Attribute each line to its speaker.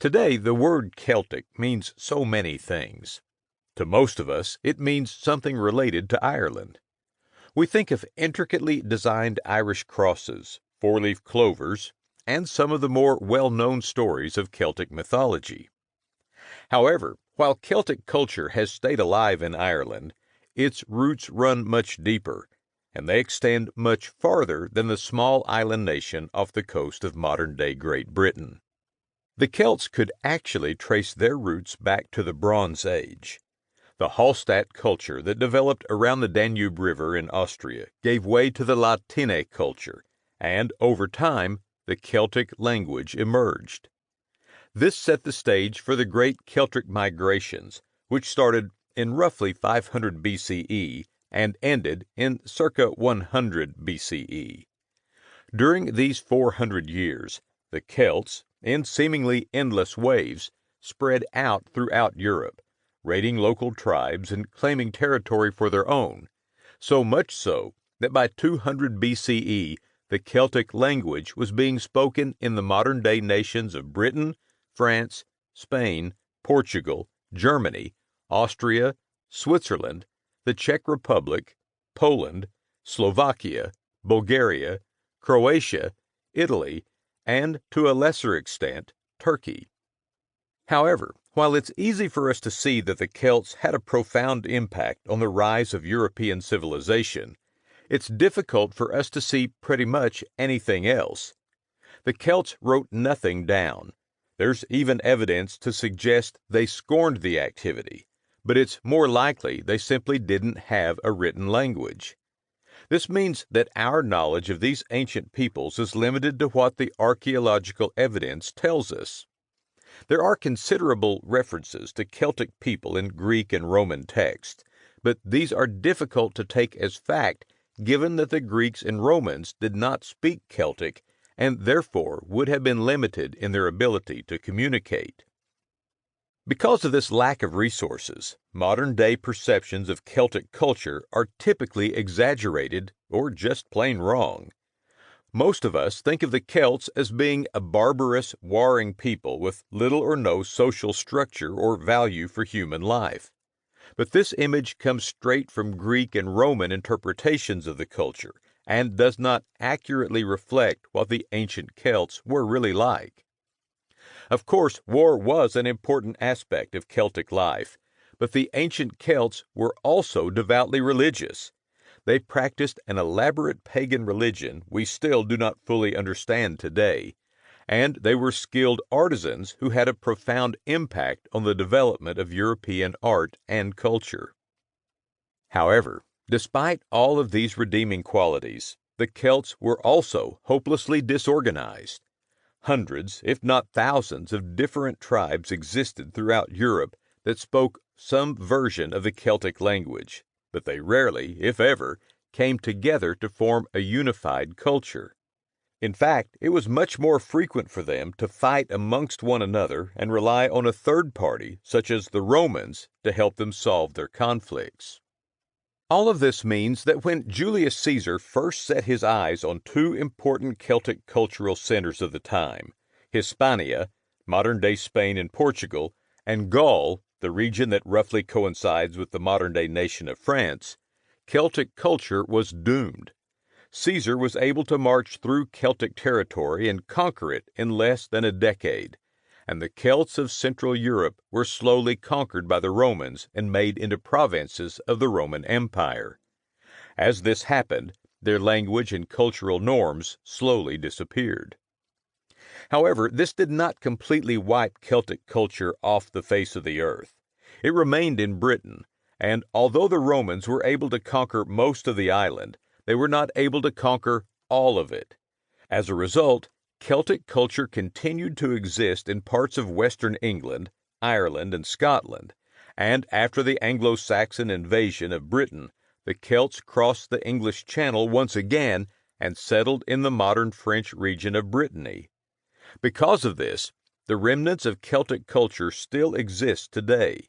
Speaker 1: Today, the word Celtic means so many things. To most of us, it means something related to Ireland. We think of intricately designed Irish crosses, four-leaf clovers, and some of the more well-known stories of Celtic mythology. However, while Celtic culture has stayed alive in Ireland, its roots run much deeper, and they extend much farther than the small island nation off the coast of modern-day Great Britain. The Celts could actually trace their roots back to the Bronze Age. The Hallstatt culture that developed around the Danube River in Austria gave way to the Latine culture, and over time, the Celtic language emerged. This set the stage for the Great Celtic Migrations, which started in roughly 500 BCE and ended in circa 100 BCE. During these 400 years, the Celts, in seemingly endless waves, spread out throughout Europe, raiding local tribes and claiming territory for their own, so much so that by 200 BCE the Celtic language was being spoken in the modern-day nations of Britain, France, Spain, Portugal, Germany, Austria, Switzerland, the Czech Republic, Poland, Slovakia, Bulgaria, Croatia, Italy, and, to a lesser extent, Turkey. However, while it's easy for us to see that the Celts had a profound impact on the rise of European civilization, it's difficult for us to see pretty much anything else. The Celts wrote nothing down. There's even evidence to suggest they scorned the activity, but it's more likely they simply didn't have a written language. This means that our knowledge of these ancient peoples is limited to what the archaeological evidence tells us. There are considerable references to Celtic people in Greek and Roman texts, but these are difficult to take as fact given that the Greeks and Romans did not speak Celtic and therefore would have been limited in their ability to communicate. Because of this lack of resources, modern-day perceptions of Celtic culture are typically exaggerated or just plain wrong. Most of us think of the Celts as being a barbarous, warring people with little or no social structure or value for human life. But this image comes straight from Greek and Roman interpretations of the culture and does not accurately reflect what the ancient Celts were really like. Of course, war was an important aspect of Celtic life, but the ancient Celts were also devoutly religious. They practiced an elaborate pagan religion we still do not fully understand today, and they were skilled artisans who had a profound impact on the development of European art and culture. However, despite all of these redeeming qualities, the Celts were also hopelessly disorganized. Hundreds, if not thousands, of different tribes existed throughout Europe that spoke some version of the Celtic language, but they rarely, if ever, came together to form a unified culture. In fact, it was much more frequent for them to fight amongst one another and rely on a third party, such as the Romans, to help them solve their conflicts. All of this means that when Julius Caesar first set his eyes on two important Celtic cultural centers of the time, Hispania, modern-day Spain and Portugal, and Gaul, the region that roughly coincides with the modern-day nation of France, Celtic culture was doomed. Caesar was able to march through Celtic territory and conquer it in less than a decade, and the Celts of Central Europe were slowly conquered by the Romans and made into provinces of the Roman Empire. As this happened, their language and cultural norms slowly disappeared. However, this did not completely wipe Celtic culture off the face of the earth. It remained in Britain, and although the Romans were able to conquer most of the island, they were not able to conquer all of it. As a result, Celtic culture continued to exist in parts of western England, Ireland, and Scotland, and after the Anglo-Saxon invasion of Britain, the Celts crossed the English Channel once again and settled in the modern French region of Brittany. Because of this, the remnants of Celtic culture still exist today.